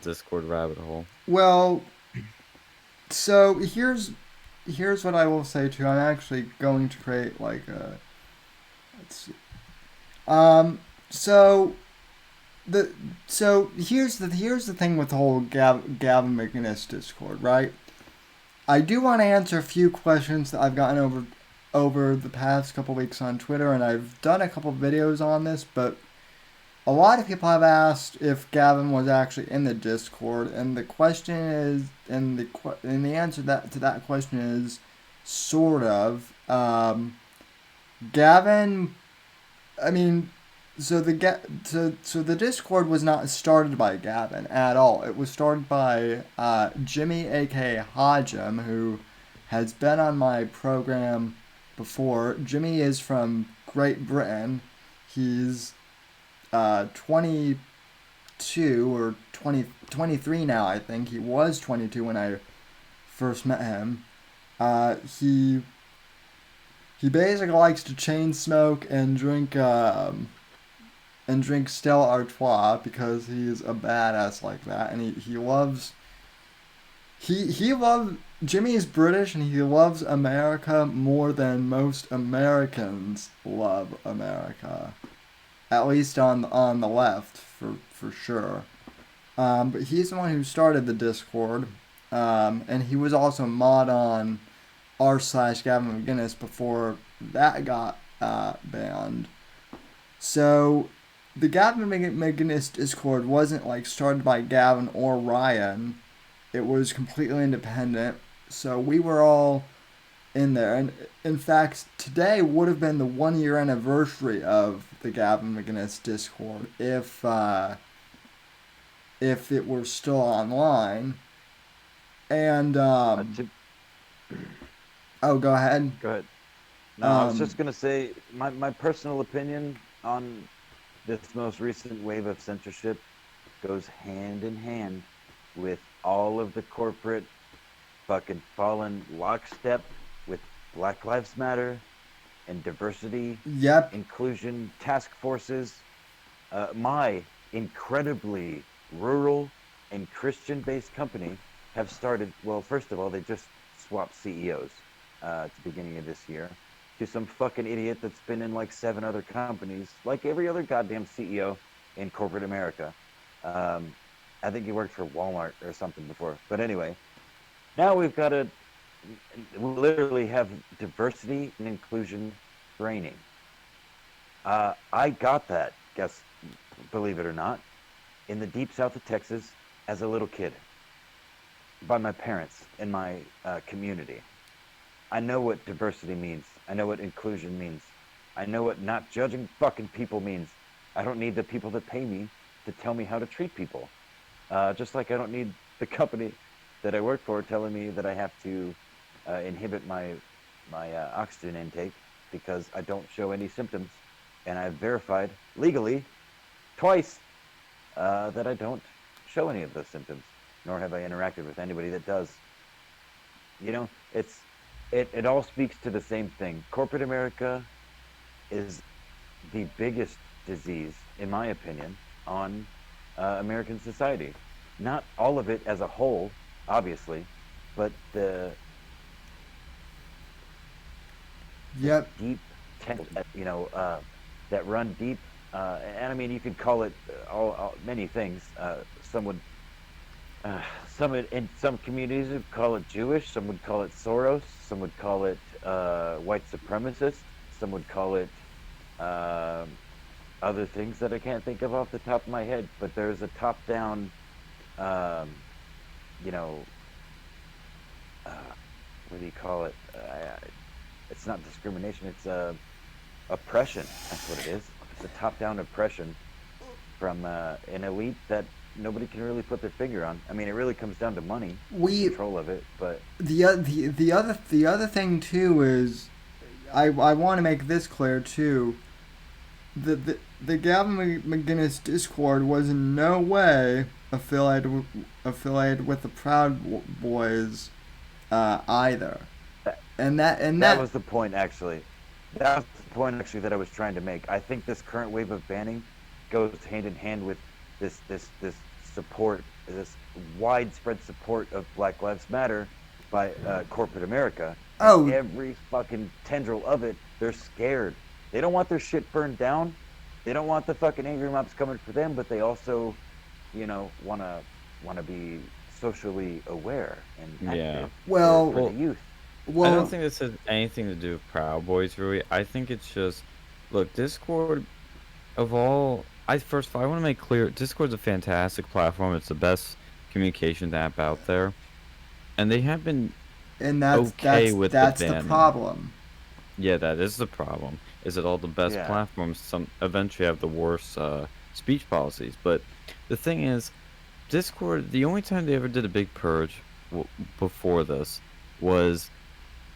Discord rabbit hole. Well, so here's what I will say too. I'm actually going to create like a let's see. Um, so the here's the thing with the whole Gavin McInnes Discord, right? I do want to answer a few questions that I've gotten over the past couple weeks on Twitter, and I've done a couple videos on this, but a lot of people have asked if Gavin was actually in the Discord, and the question is, and the answer to that question is sort of. Gavin, I mean, so the Discord was not started by Gavin at all. It was started by Jimmy, aka Hodgem, who has been on my program before. Jimmy is from Great Britain. He's 22 or 23 now, I think. He was 22 when I first met him. Uh, he he basically likes to chain smoke and drink Stella Artois because he's a badass like that, and he loves he loves Jimmy is British and he loves America more than most Americans love America, at least on the left for sure. But he's the one who started the Discord, and he was also mod on r/Gavin McGinnis before that got banned. So the Gavin McGinnis Discord wasn't like started by Gavin or Ryan. It was completely independent. So we were all in there, and in fact, today would have been the 1 year anniversary of the Gavin McGinnis Discord if it were still online. And To oh, go ahead. Go ahead. No, I was Um, just gonna say my personal opinion on this most recent wave of censorship goes hand in hand with all of the corporate fucking fallen lockstep with Black Lives Matter and diversity, yep, inclusion task forces. My incredibly rural and Christian based company have started. Well, first of all, they just swapped CEOs at the beginning of this year to some fucking idiot that's been in like 7 other companies, like every other goddamn CEO in corporate America. Um, I think he worked for Walmart or something before. But anyway, now we've got to literally have diversity and inclusion training. I got that, guess, believe it or not, in the deep south of Texas as a little kid by my parents in my community. I know what diversity means. I know what inclusion means. I know what not judging fucking people means. I don't need the people that pay me to tell me how to treat people. Just like I don't need the company that I work for telling me that I have to inhibit my oxygen intake because I don't show any symptoms, and I've verified legally twice that I don't show any of those symptoms, nor have I interacted with anybody that does. You know, it all speaks to the same thing. Corporate America is the biggest disease, in my opinion, on American society. Not all of it as a whole, obviously, but the yep. deep tentacles that that run deep. And I mean, you could call it all many things. Some would in some communities would call it Jewish. Some would call it Soros. Some would call it white supremacist. Some would call it um other things that I can't think of off the top of my head. But there's a top-down, um, you know, what do you call it? It's not discrimination. It's oppression. That's what it is. It's a top-down oppression from an elite that nobody can really put their finger on. I mean, it really comes down to money and We control of it. But the other thing too is I want to make this clear too. The Gavin McGinnis Discord was in no way affiliated with the Proud Boys either. that, And that that was the point, actually. That was the point, actually, that I was trying to make. I think this current wave of banning goes hand in hand with this support this widespread support of Black Lives Matter by corporate America, and Oh, every fucking tendril of it, they're scared. They don't want their shit burned down. They don't want the fucking angry mobs coming for them, but they also, wanna be socially aware and Yeah. active for well, the Well, youth. I don't well, think this has anything to do with Proud Boys, really. I think it's just, look, Discord of all, first of all, I want to make clear, Discord's a fantastic platform. It's the best communication app out there, and they have been and that's okay that's with the that's the banning. problem. Yeah, that is the problem. Is that all the best Yeah. platforms some eventually have the worst speech policies? But the thing is, Discord. The only time they ever did a big purge before this was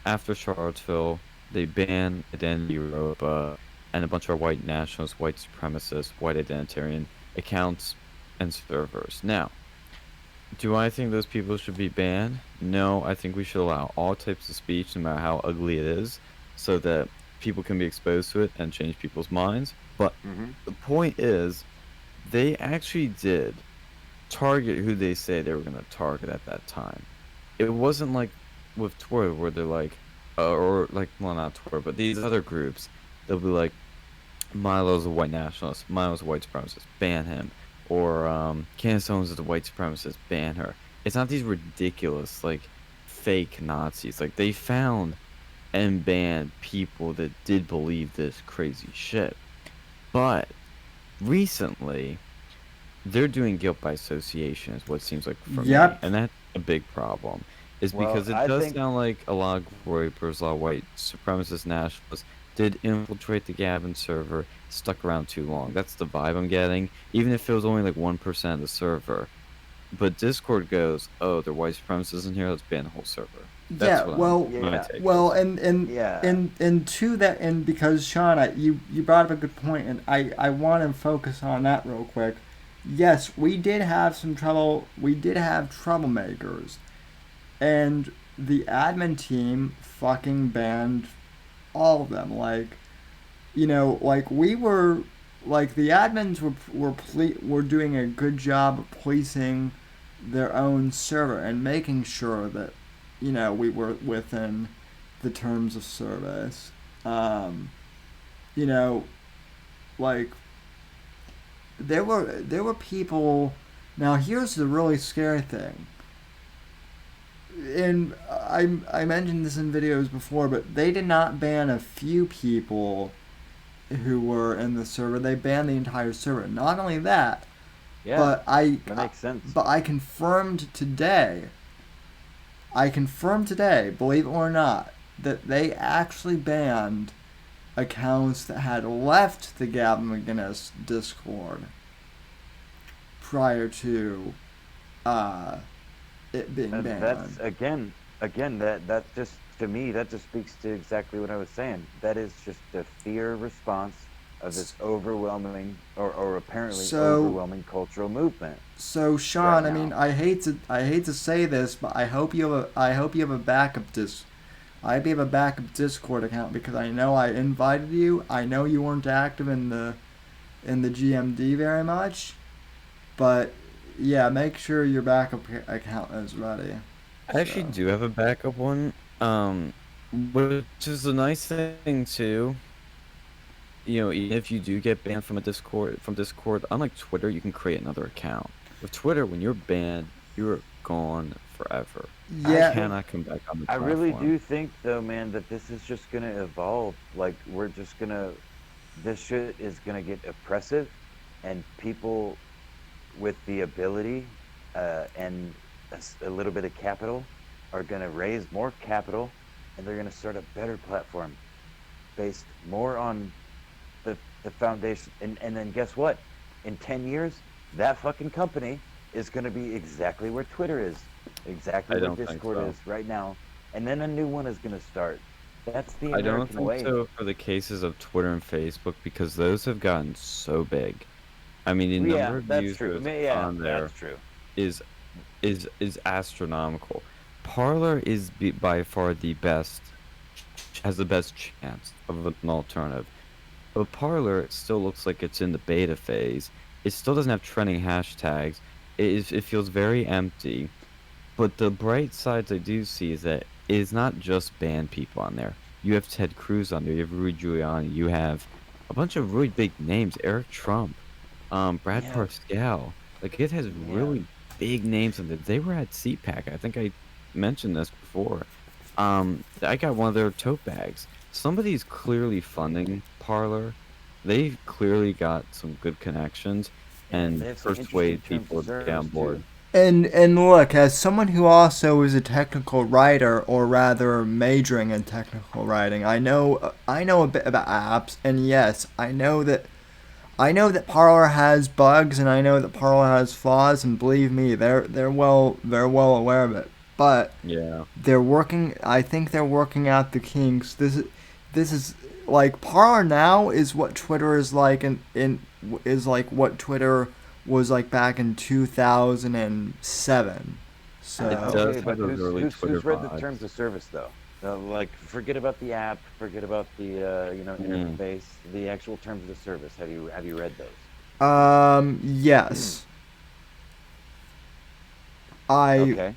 after Charlottesville. They banned Identity Europa and a bunch of white nationalists, white supremacists, white identitarian accounts and servers. Now, do I think those people should be banned? No, I think we should allow all types of speech, no matter how ugly it is, so that people can be exposed to it and change people's minds. But Mm-hmm. the point is, they actually did target who they say they were going to target at that time. It wasn't like with Twitter where they're like, or like, well, not Twitter, but these other groups, they'll be like, Milo's a white nationalist. Milo's a white supremacist. Ban him. Or Candace Owens is a white supremacist. Ban her. It's not these ridiculous like fake Nazis. Like they found and banned people that did believe this crazy shit. But recently, they're doing guilt by association, is what it seems like for me, Yep. and that's a big problem. Is Well, because it I does think sound like a lot of rapers, a lot of white supremacist nationalists did infiltrate the Gavin server, stuck around too long. That's the vibe I'm getting, even if it was only like 1% of the server. But Discord goes, oh, they're white supremacists in here, let's ban the whole server. That's Yeah. what Well, my yeah, take well, is. yeah. and to that, and because Sean, you brought up a good point, and I want to focus on that real quick. Yes, we did have some trouble. We did have troublemakers, and the admin team fucking banned all of them. Like, like we were, like the admins were doing a good job of policing their own server and making sure that, we were within the terms of service. Um, you know, like there were people. Now here's the really scary thing. And I mentioned this in videos before, but they did not ban a few people who were in the server. They banned the entire server. Not only that, Yeah, but I that makes sense. but I confirmed today. Believe it or not, that they actually banned accounts that had left the Gavin McGinnis Discord prior to uh, it being And that's banned. again, that just to me, that just speaks to exactly what I was saying. That is just the fear response of this overwhelming or apparently So overwhelming cultural movement So right Sean, I mean, now. I hate to say this, but I hope you have a I hope you have a backup Discord account because I know I invited you. I know you weren't active in the GMD very much, but yeah, make sure your backup account is ready. I actually So do have a backup one, which is a nice thing too. Even if you do get banned from Discord, unlike Twitter, you can create another account. With Twitter, when you're banned, you're gone forever. You I yeah, think cannot come back on the I really platform. do think though, man, that this is just gonna evolve. Like we're just gonna this shit is gonna get oppressive, and people with the ability and a little bit of capital are gonna raise more capital, and they're gonna start a better platform based more on the foundation. And then guess what? In 10 years, that fucking company is gonna be exactly where Twitter is, exactly I where don't think Discord so. is right now, and then a new one is gonna start. That's the I don't American think way. so for the cases of Twitter and Facebook because those have gotten so big. I mean, the Well, number yeah, of that's true. I users mean, yeah, on that's there true. is is astronomical. Parlor is by far the best, has the best chance of an alternative. But Parlor still looks like it's in the beta phase. It still doesn't have trending hashtags. it feels very empty. But the bright sides I do see is that it is not just band people on there. You have Ted Cruz on there. You have Rudy Giuliani. You have a bunch of really big names. Eric Trump, Brad Yeah, Parscale. Like it has yeah. really big names on there. They were at CPAC. I think I mentioned this before. I got one of their tote bags. Somebody's clearly funding Parlor. They've clearly got some good connections Yeah, and they have some interesting persuade terms of people to get on service too. board. And look, as someone who also is a technical writer, or rather majoring in technical writing, I know a bit about apps, and yes, I know that Parler has bugs, and I know that Parler has flaws, and believe me, they're well aware of it. But Yeah. they're working. I think they're working out the kinks. This is like Parler now is what Twitter is like, in is like what Twitter was like back in 2007. It So does Okay, have but those early Twitter who's read the vibes. terms of service though? Like, forget about the app, forget about the Mm. interface, the actual terms of service. Have you read those? yes, I Okay.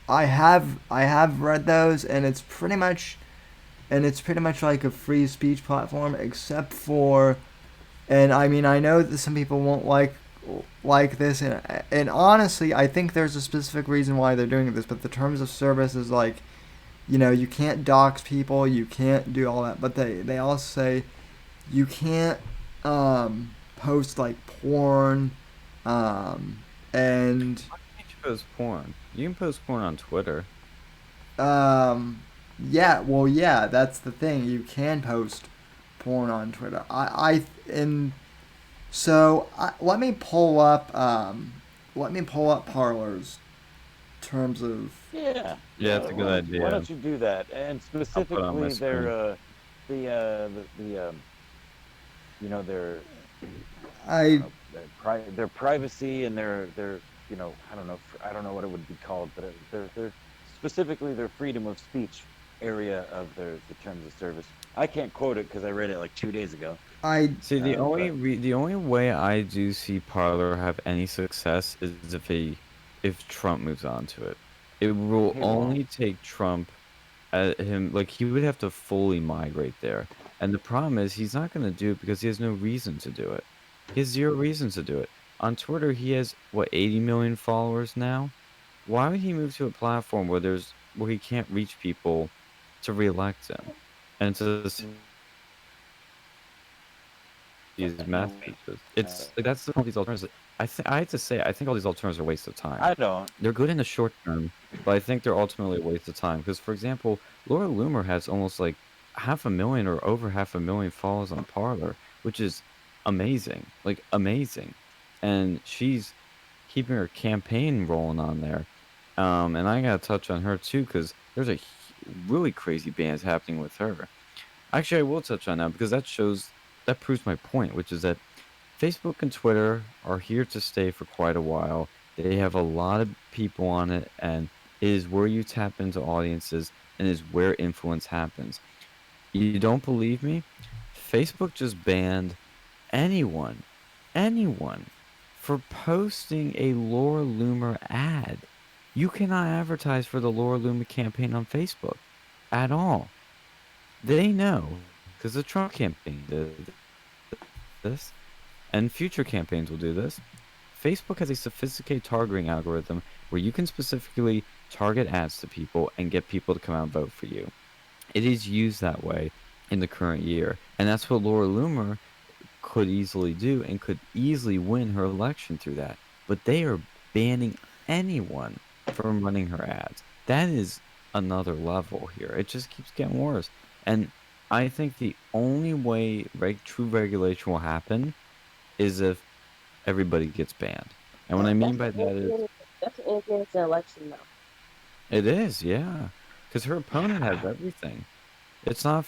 I have read those, and it's pretty much like a free speech platform, except for, and I mean, I know that some people won't like this, and honestly, I think there's a specific reason why they're doing this. But the terms of service is like, you can't dox people, you can't do all that. But they also say you can't post like porn, um, and You can post porn. You can post porn on Twitter. yeah, well, yeah, that's the thing. You can post porn on Twitter. And so let me pull up Parler's terms of. Yeah. Yeah, that's a good Why idea. don't you do that? And I'll put it on my specifically screen. their I don't I know, their privacy and their I don't know what it would be called, but their specifically their freedom of speech area of the terms of service. I can't quote it because I read it like 2 days ago. I See, But the only way I do see Parler have any success is if Trump moves on to it. It will he won't. only take Trump him like he would have to fully migrate there. And the problem is he's not going to do it because he has no reason to do it. He has zero reasons to do it. On Twitter, he has what 80 million followers now. Why would he move to a platform where he can't reach people to reelect him and to see these messages? It's like that's the point of these alternatives. I have to say I think all these alternatives are a waste of time. I don't. They're good in the short term, but I think they're ultimately a waste of time. Because, for example, Laura Loomer has almost like 500,000 or over 500,000 followers on Parler, which is amazing, like amazing. And she's keeping her campaign rolling on there. And I gotta touch on her too, because there's really crazy bands happening with her. Actually, I will touch on that because that proves my point, which is that Facebook and Twitter are here to stay for quite a while. They have a lot of people on it, and it is where you tap into audiences and is where influence happens. You don't believe me? Facebook just banned anyone, anyone, for posting a Laura Loomer ad. You cannot advertise for the Laura Loomer campaign on Facebook at all. They know because the Trump campaign did this, and future campaigns will do this. Facebook has a sophisticated targeting algorithm where you can specifically target ads to people and get people to come out and vote for you. It is used that way in the current year, and that's what Laura Loomer could easily do and could easily win her election through that. But they are banning anyone from running her ads. That is another level here. It just keeps getting worse. And I think the only way true regulation will happen is if everybody gets banned. And what I mean That's by an that is, that's an influence in election though. it is, yeah, because her opponent has everything. It's not,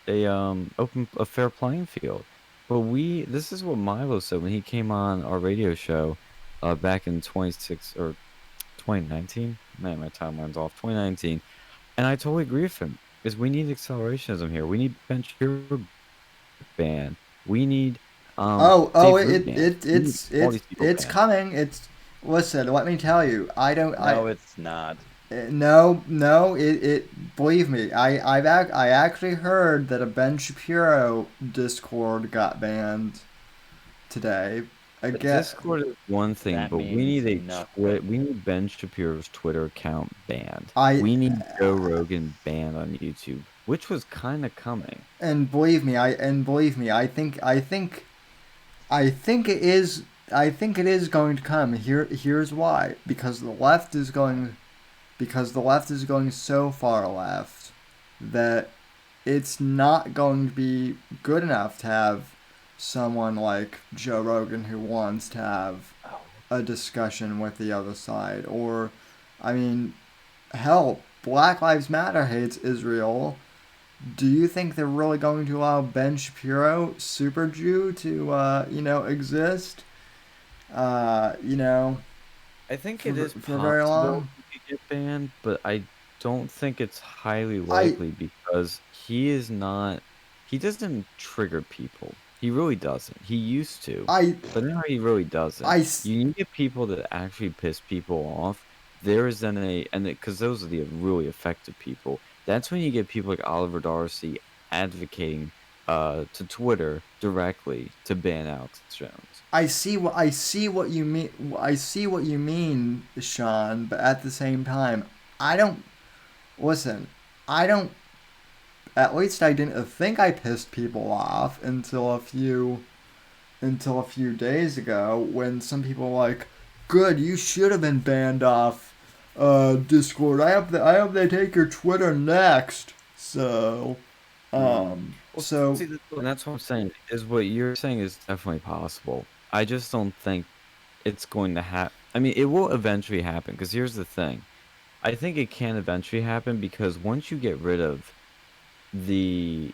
a fair playing field. But this is what Milo said when he came on our radio show, back in 26 or 2019. Man, my timeline's off. 2019, and I totally agree with him. Is we need accelerationism here. We need Ben Shapiro ban. We need Oh, Dave Rubin it ban. We need all these people it's banned. coming. listen, let me tell you, I don't. No, it's not. No, no. It. Believe me, I actually heard that a Ben Shapiro Discord got banned today. The Again, Discord is one thing, That but we means need a nothing. we need Ben Shapiro's Twitter account banned. I We need Joe Rogan banned on YouTube, which was kind of coming. and believe me, I think it is. I think it is going to come. Here's why. Because the left is going so far left that it's not going to be good enough to have someone like Joe Rogan who wants to have Oh, a discussion with the other side. Or, I mean, hell, Black Lives Matter hates Israel. Do you think they're really going to allow Ben Shapiro, Super Jew, to, exist? You know, I think it is for very possible long? he could get banned, but I don't think it's highly I, likely because he doesn't trigger people. He really doesn't. He used to, I, but now he really doesn't. I, You need people that actually piss people off. There is then because those are the really effective people. That's when you get people like Oliver Darcy advocating to Twitter directly to ban Alex Jones. I see what you mean. I see what you mean, Sean. But at the same time, I don't listen. I don't. At least I didn't think I pissed people off until a few days ago when some people were like, "Good, you should have been banned off Discord. I hope they take your Twitter next." So, Well, so see, and that's what I'm saying. Is what you're saying is definitely possible. I just don't think it's going to happen. I mean, it will eventually happen. Because here's the thing. I think it can eventually happen because once you get rid of the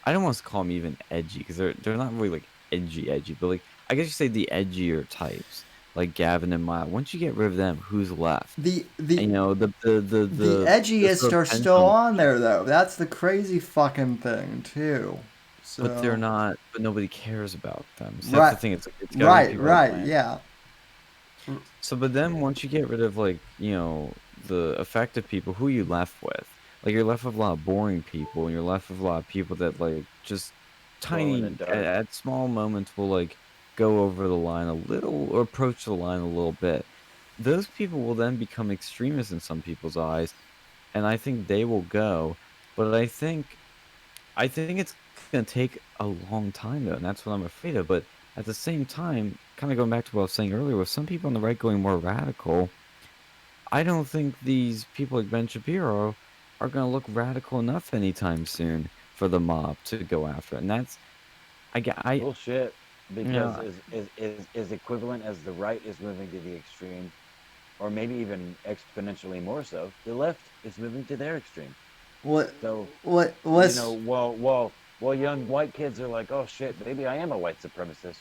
I don't want to call them even edgy because they're not really like edgy, but like I guess you say the edgier types like Gavin and Maya. Once you get rid of them, who's left? the And, the the the edgiest sort of are still pendulum, on there though. That's the crazy fucking thing too. but they're So not. But nobody cares about them. See, that's the right, thing. It's got to be people that right, plan. yeah. So, but then once you get rid of like, the effective people, who you left with? Like you're left with a lot of boring people, and you're left with a lot of people that like just glow in the tiny dark. at small moments will like go over the line a little or approach the line a little bit. Those people will then become extremists in some people's eyes, and I think they will go. But I think it's gonna take a long time though, and that's what I'm afraid of. But at the same time, kind of going back to what I was saying earlier, with some people on the right going more radical, I don't think these people like Ben Shapiro are gonna look radical enough anytime soon for the mob to go after it. And that's I get I Bullshit. you Because know is equivalent as the right is moving to the extreme, or maybe even exponentially more so, the left is moving to their extreme. What So, let's while young white kids are like, oh shit, maybe I am a white supremacist.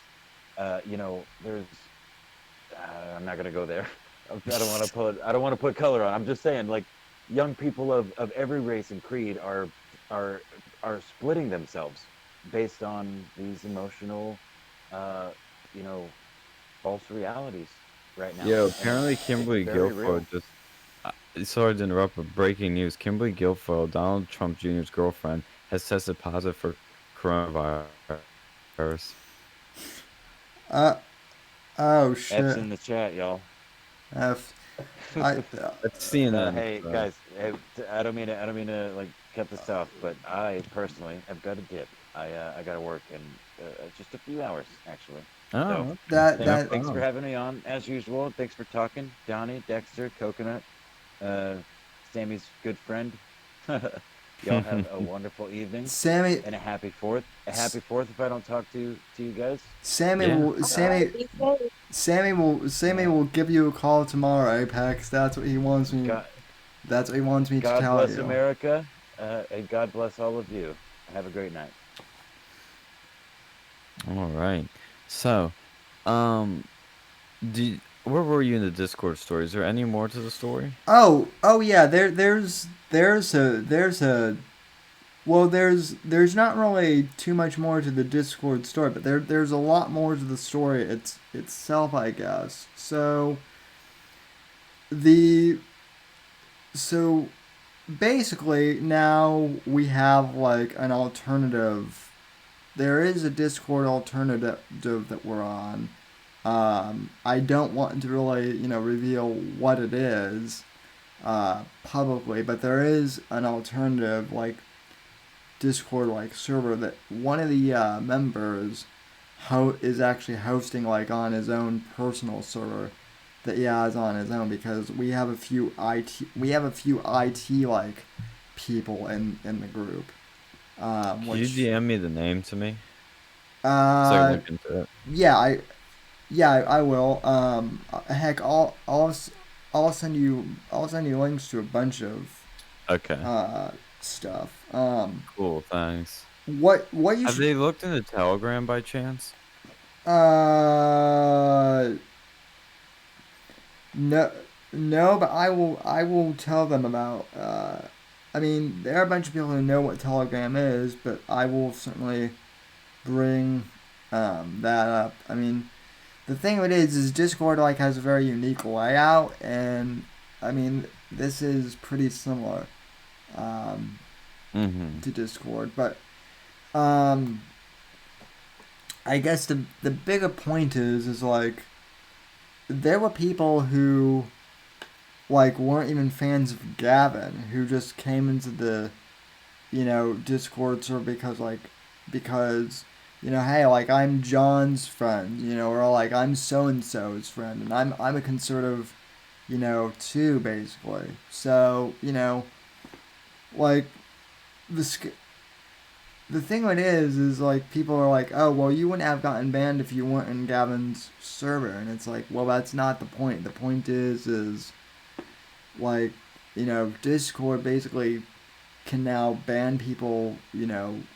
There's I'm not gonna go there. I don't want to put color on. I'm just saying, like, young people of every race and creed are are splitting themselves based on these emotional, uh, you know, false realities right now, and apparently it's Kimberly very real. Guilfoyle just sorry to interrupt, but breaking news: Kimberly Guilfoyle, Donald Trump Jr.'s girlfriend, has tested positive for coronavirus. uh oh F's shit. in the chat, y'all. F I That's CNN. Hey So. guys, I don't mean to like cut this off, but I personally have got a dip. I got to work in just a few hours actually. So Oh, okay. that No that thanks for problem. having me on as usual. Thanks for talking, Donnie, Dexter, Coconut, uh, Sammy's good friend. Y'all have a wonderful evening Sammy and a happy fourth. A happy fourth if I don't talk to you guys. Sammy Yeah. will All right, Sammy be safe. Sammy Yeah. will give you a call tomorrow, Apex. God That's what he wants me to God tell bless you. America, and God bless all of you. Have a great night. All right. So, um, where were you in the Discord story? Is there any more to the story? Oh yeah, there's Well, there's not really too much more to the Discord story, but there's a lot more to the story itself, I guess. The so basically now we have like an alternative. There is a Discord alternative that we're on. I don't want to really, reveal what it is publicly, but there is an alternative like Discord like server that one of the members is actually hosting like on his own personal server that he has on his own because we have a few IT like people in the group. Can you Which DM me the name to me so I can uh look into it? yeah I will. Heck, I'll send you links to a bunch of Okay. stuff. Cool. Thanks. What you Have should they looked into Telegram by chance? uh no no, but I will tell them about. I mean, there are a bunch of people who know what Telegram is, but I will certainly bring that up. I mean, the thing of it is Discord like has a very unique layout, and I mean this is pretty similar um, Mm-hmm. to Discord, but um, I guess the bigger point is like there were people who like weren't even fans of Gavin who just came into the Discord server because hey, like I'm John's friend, or like I'm so and so's friend, and I'm a conservative, too, basically. So like the the thing of it is like people are like, oh well, you wouldn't have gotten banned if you weren't in Gavin's server, and it's like, well, that's not the point. The point is like Discord basically can now ban people,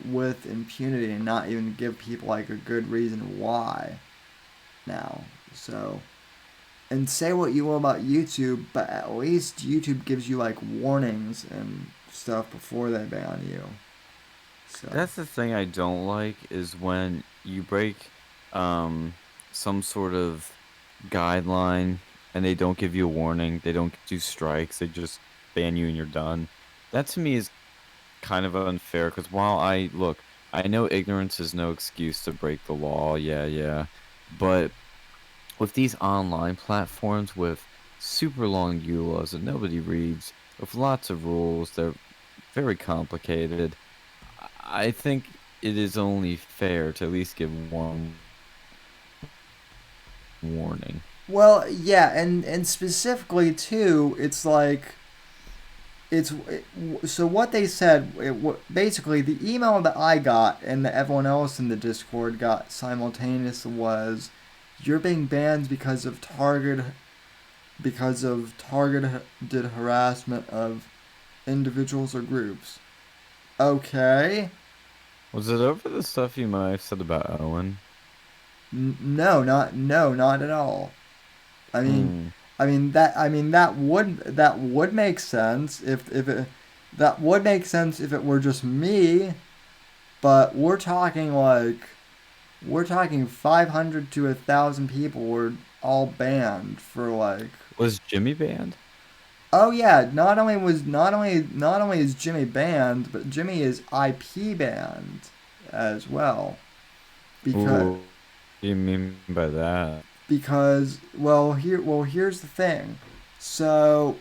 with impunity and not even give people like a good reason why now. So, and say what you will about YouTube, but at least YouTube gives you like warnings and stuff before they ban you. So, That's the thing I don't like is when you break um some sort of guideline and they don't give you a warning, they don't do strikes, they just ban you and you're done. That to me is kind of unfair because while I look, I know ignorance is no excuse to break the law, yeah, yeah. But with these online platforms with super long ULAs that nobody reads, with lots of rules, they're very complicated. I think it is only fair to at least give one warning. well, yeah, and specifically too, it's like so what they said. Basically, the email that I got and that everyone else in the Discord got simultaneously was, "You're being banned because of targeted harassment of individuals or groups." Okay. Was it over the stuff you might have said about Owen? No, not at all. I mean, Hmm. that would make sense if it that would make sense if it were just me, but we're talking 500 to 1,000 people were all banned for like. Was Jimmy banned? Oh yeah, not only is Jimmy banned, but Jimmy is IP banned as well because Ooh, what do you mean by that? here's the thing. So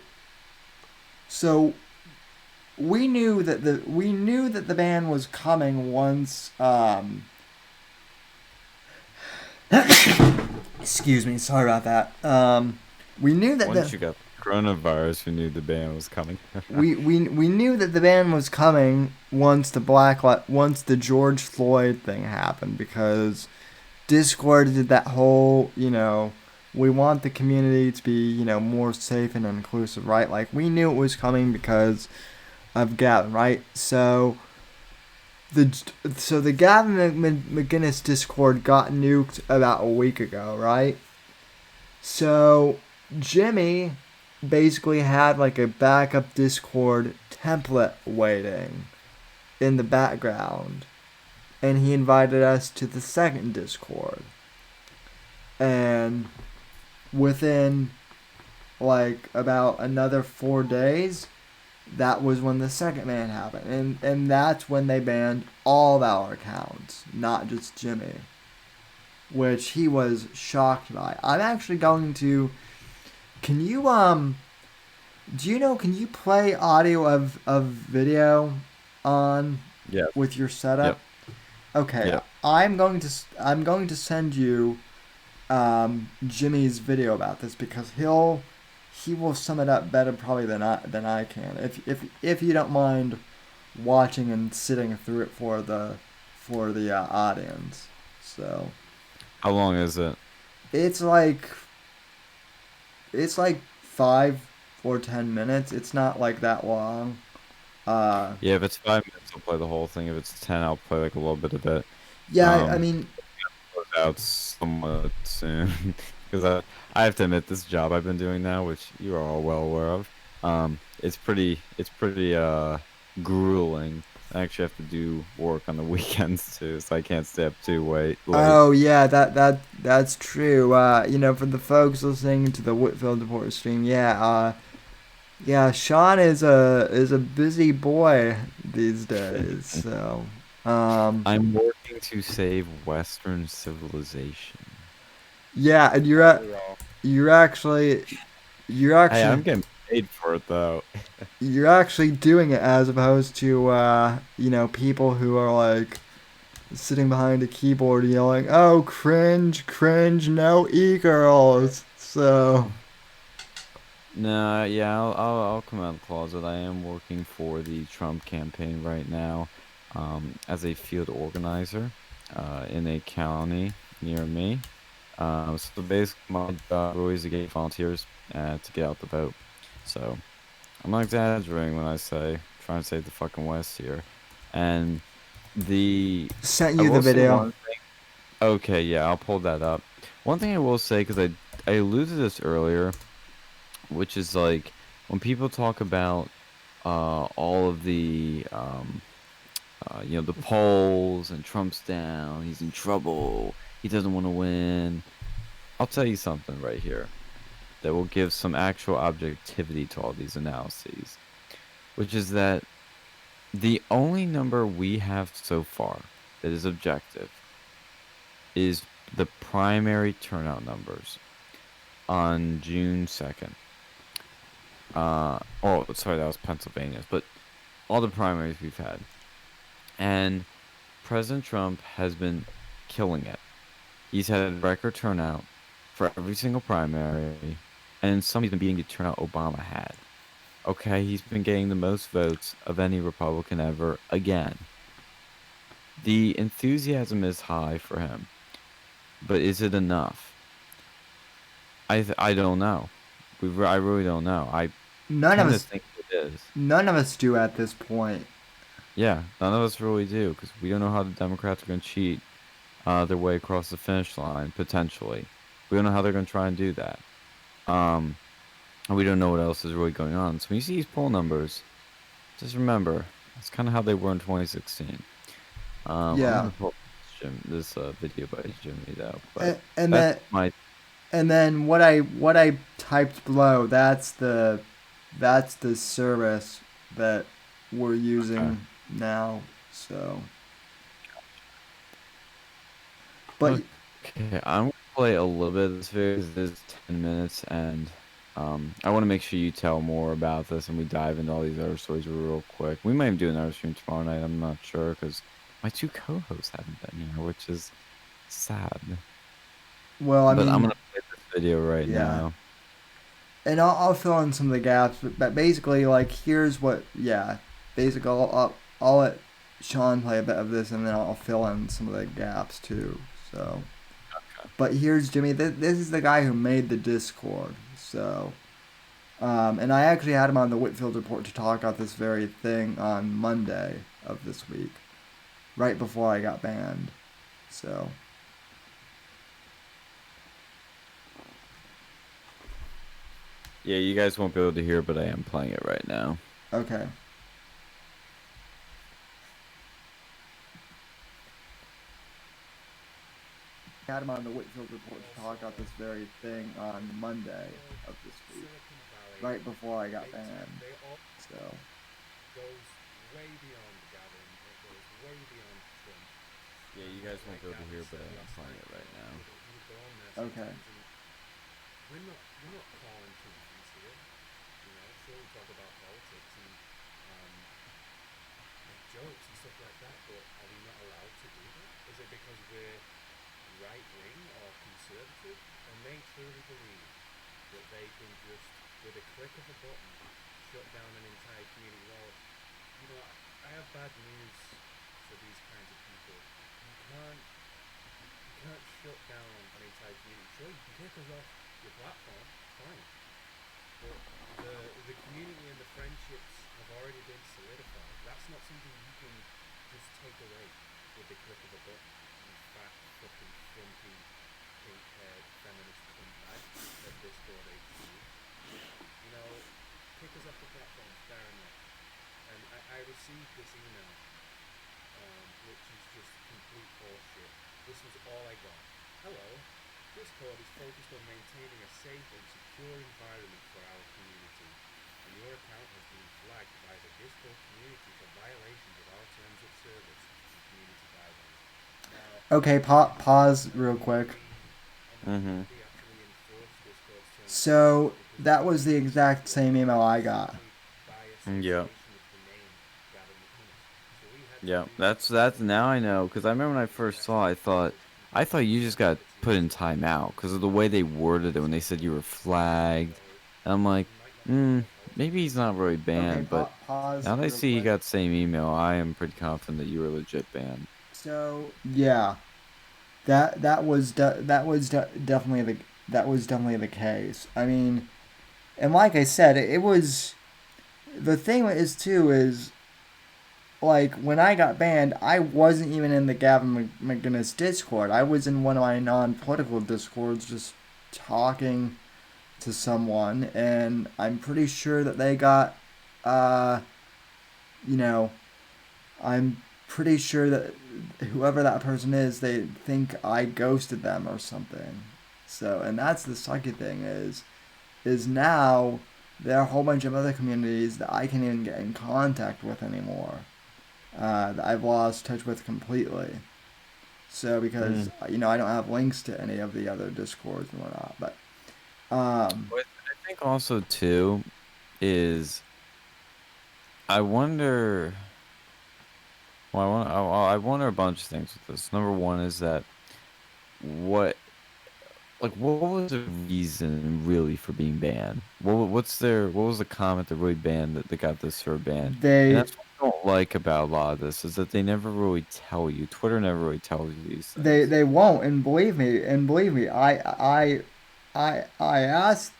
so we knew that the ban was coming once excuse me, sorry about that. We knew that Once the you got the coronavirus, we knew the ban was coming. we knew that the ban was coming once the George Floyd thing happened because Discord did that whole, we want the community to be, more safe and inclusive, right? Like we knew it was coming because of Gavin, right? So the Gavin McGinnis Discord got nuked about a week ago, right? So Jimmy basically had like a backup Discord template waiting in the background, and he invited us to the second Discord. And within like about another 4 days, that was when the second man happened, and that's when they banned all of our accounts, not just Jimmy, which he was shocked by. I'm actually going to. Can you Do you know? Can you play audio of video on Yeah. with your setup? Yep. Okay, Yep. I'm going to send you Jimmy's video about this because he will sum it up better probably than I can. If you don't mind watching and sitting through it for the audience. So How long is it? it's like it's like 5 or 10 minutes. It's not like that long. Uh, Yeah, if it's 5 minutes, I'll play the whole thing. If it's 10, I'll play like a little bit of it. yeah, I Um, mean, Close out somewhat soon because I have to admit this job I've been doing now, which you are all well aware of, it's pretty grueling. I actually have to do work on the weekends too, so I can't stay up too late. oh yeah, that's true. For the folks listening to the Whitfield Report stream, yeah, Sean is a busy boy these days. So, um, I'm working to save Western civilization. yeah, and Aren't we all? you're actually you're Hey, actually I'm getting paid for it though. you're actually doing it as opposed to people who are like sitting behind a keyboard yelling, "Oh, cringe, cringe, no e-girls." So, No, yeah, I'll come out of the closet. I am working for the Trump campaign right now, as a field organizer, in a county near me. So basically, my job really is to get volunteers, to get out the vote. So I'm not exaggerating when I say trying to save the fucking West here. And the sent I you the will say video. one thing. Okay, yeah, I'll pull that up. One thing I will say, because I alluded to this earlier, which is like when people talk about all of the polls and Trump's down, he's in trouble, he doesn't want to win. I'll tell you something right here that will give some actual objectivity to all these analyses, which is that the only number we have so far that is objective is the primary turnout numbers on June 2nd. Oh, sorry, that was Pennsylvania's, but all the primaries we've had. And President Trump has been killing it. He's had record turnout for every single primary, and some he's been beating the turnout Obama had. Okay, he's been getting the most votes of any Republican ever again. The enthusiasm is high for him, but is it enough? I don't know. I really don't know. I None of tend to us, think it is. none of us do at this point. Yeah, none of us really do because we don't know how the Democrats are going to cheat their way across the finish line potentially. We don't know how they're going to try and do that. Um, and we don't know what else is really going on. So when you see these poll numbers, just remember that's kind of how they were in 2016. I'm Yeah, gonna pull up this video by Jimmy though, but and that's then my and then what I typed below. That's the service that we're okay. using now. So, but Okay, I'm gonna play a little bit of this video 'cause it is 10 minutes, and I want to make sure you tell more about this and we dive into all these other stories real quick. We might even do another stream tomorrow night. I'm not sure because my two co-hosts haven't been here, which is sad. well, I But I'm mean, gonna play this video right yeah. now. And I'll fill in some of the gaps, but basically, like, here's what, yeah, basically, I'll let Sean play a bit of this, and then I'll fill in some of the gaps too. So, but here's Jimmy. This is the guy who made the Discord. So, and I actually had him on the Whitfield report to talk about this very thing on Monday of this week, right before I got banned. So, Yeah, you guys won't be able to hear, but I am playing it right now. okay. had him on the Whitfield report to talk about this very thing on Monday of this week, right before I got banned. So. Yeah, you guys won't be able to hear, but I'm playing it right now. Okay. Okay, pause real quick. Mm-hmm. So that was the exact same email I got. Yeah. Yeah, that's now I know because I remember when I first saw, I thought you just got put in timeout because of the way they worded it when they said you were flagged. And I'm like, maybe he's not really Okay, banned, but pause now that I real see he quick. got the same email, I am pretty confident that you were legit banned. So yeah, that was definitely the case. I mean, and like I said, it was the thing is too is like when I got banned, I wasn't even in the Gavin McGinnis Discord. I was in one of my non-political discords, just talking to someone, and I'm pretty sure that they got, uh, you know, I'm pretty sure that whoever that person is, they think I ghosted them or something. So, and that's the sucky thing is now there are a whole bunch of other communities that I can't even get in contact with anymore. That I've lost touch with completely. So because Mm. I don't have links to any of the other discords and whatnot. But What I think also too is I wonder. Well, I wonder a bunch of things with this. Number one is that what what was the reason really for being banned? What was the comment that really banned that got this server banned? And they that's what I don't like about a lot of this is that they never really tell you. Twitter never really tells you these they things. they won't, and believe me, I asked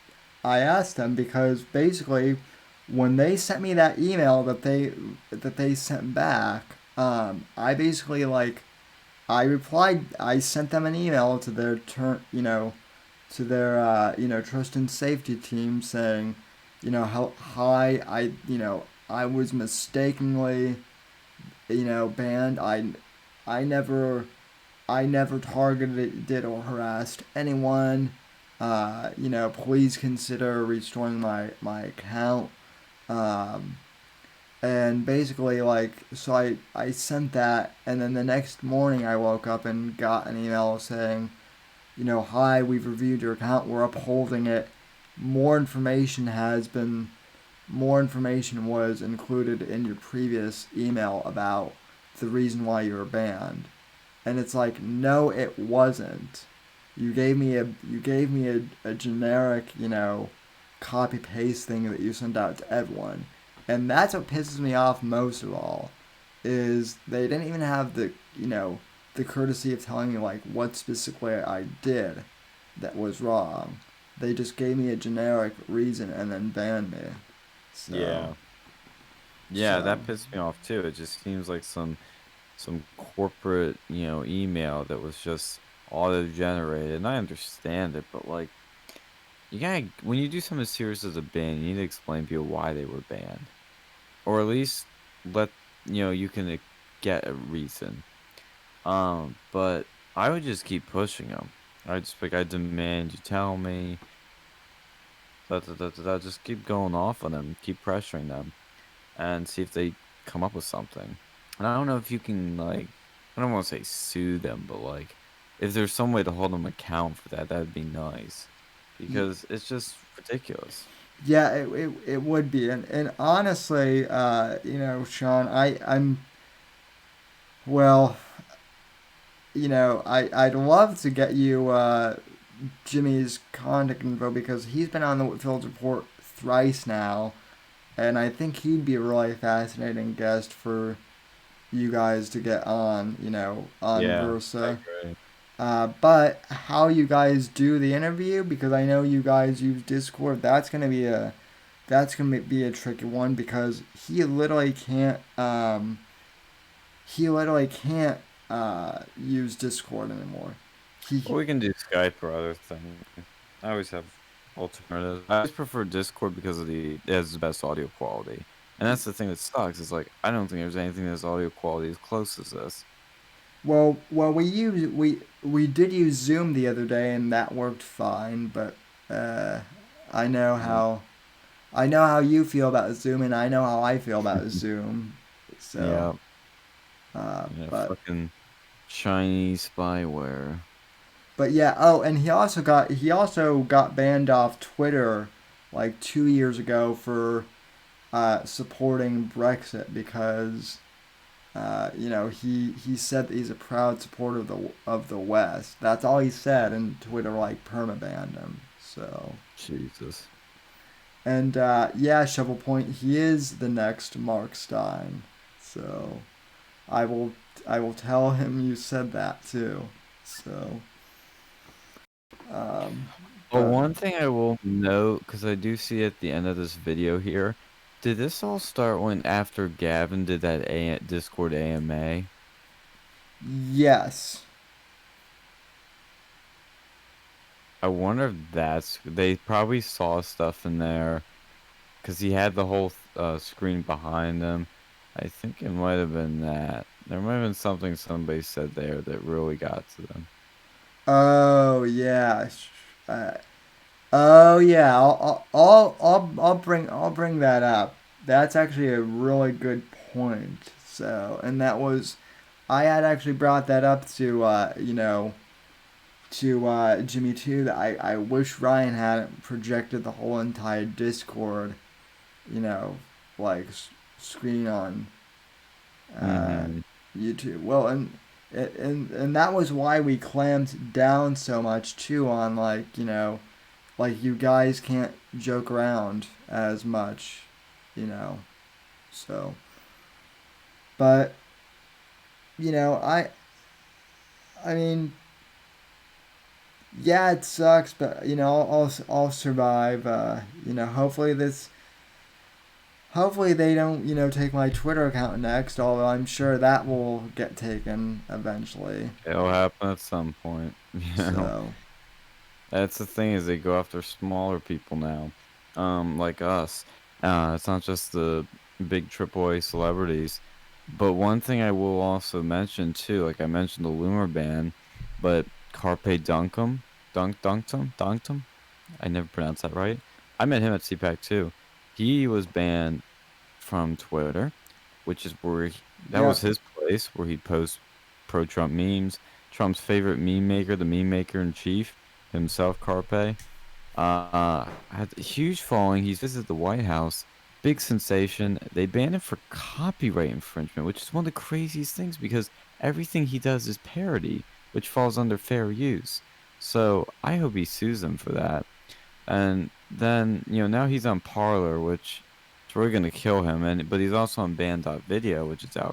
them because basically when they sent me that email that they sent back, I basically like I replied. I sent them an email to their to their trust and safety team saying, how hi I was mistakenly banned. I never I never targeted or harassed anyone. Please consider restoring my account. Um, and basically so I sent that, and then the next morning I woke up and got an email saying, hi, we've reviewed your account, we're upholding it. more information has been More information was included in your previous email about the reason why you were banned. And it's like, no, it wasn't. You gave me a generic, copy paste thing that you sent out to everyone. And that's what pisses me off most of all, is they didn't even have the courtesy of telling me like what specifically I did that was wrong. They just gave me a generic reason and then banned me. So Yeah. Yeah, so that pissed me off too. It just seems like some corporate, email that was just auto generated. And I understand it, but like you gotta when you do something as serious as a ban, you need to explain to people why they were banned. Or at least let you can get a reason. But I would just keep pushing them. I'd just like, I demand you tell me. Just keep going off on them, keep pressuring them, and see if they come up with something. And I don't know if you can like, I don't want to say sue them, but like, if there's some way to hold them account for that, that'd be nice, Y- because it's just ridiculous. Yeah, it would be, and honestly, Sean, I'm well, I'd love to get you Jimmy's contact info because he's been on the Whitfield report thrice now, and I think he'd be a really fascinating guest for you guys to get on, on Yeah, I Versa. agree. But how you guys do the interview, because I know you guys use Discord, that's gonna be a tricky one because he literally can't use Discord anymore. Well, He we can do Skype or other things. I always have alternatives. I always prefer Discord because it has the best audio quality. And that's the thing that sucks. Is like I don't think there's anything that's audio quality as close as this. well we did use Zoom the other day and that worked fine, but uh, I know Yeah. how I know how you feel about Zoom and I know how I feel about Zoom. So, Yeah. but Fucking Chinese spyware. yeah. Oh, and he also got banned off Twitter like 2 years ago for supporting Brexit because he said that he's a proud supporter of the West. That's all he said, and Twitter like permabanned him. So, Jesus. and yeah, Shovel Point, he is the next Mark Stein. So I will I will tell him you said that too. So, um, But but one thing I will note, because I do see at the end of this video here, did this all start when after Gavin did that Discord AMA? yes. I wonder if they probably saw stuff in there because he had the whole screen behind him. I think it might have been that. There might have been something somebody said there that really got to them. Oh yeah. Uh, oh yeah. I'll bring that up. That's actually a really good point. So, and that was I had actually brought that up to Jimmy too. That I wish Ryan hadn't projected the whole entire Discord, you know, like screen on uh, Mm-hmm. YouTube. Well, and that was why we clamped down so much too on like you guys can't joke around as much, you know. So, but I mean, yeah, it sucks, but I'll survive. Hopefully they don't take my Twitter account next. Although I'm sure that will get taken eventually. It'll happen at some point. So That's the thing is they go after smaller people now, like us. It's not just the big AAA celebrities. But one thing I will also mention too, like I mentioned the Loomer ban, but Carpe Dunktum. I never pronounced that right. I met him at CPAC too. He was banned from Twitter, which is that yeah. was his place where he'd post pro-Trump memes. Trump's favorite meme maker, the meme maker in chief himself, Carpe, had a huge following. He's visited the White House, big sensation. They banned him for copyright infringement, which is one of the craziest things because everything he does is parody, which falls under fair use. So I hope he sues them for that. And then now he's on Parlor, which is really gonna kill him. But he's also on Band.video, which is out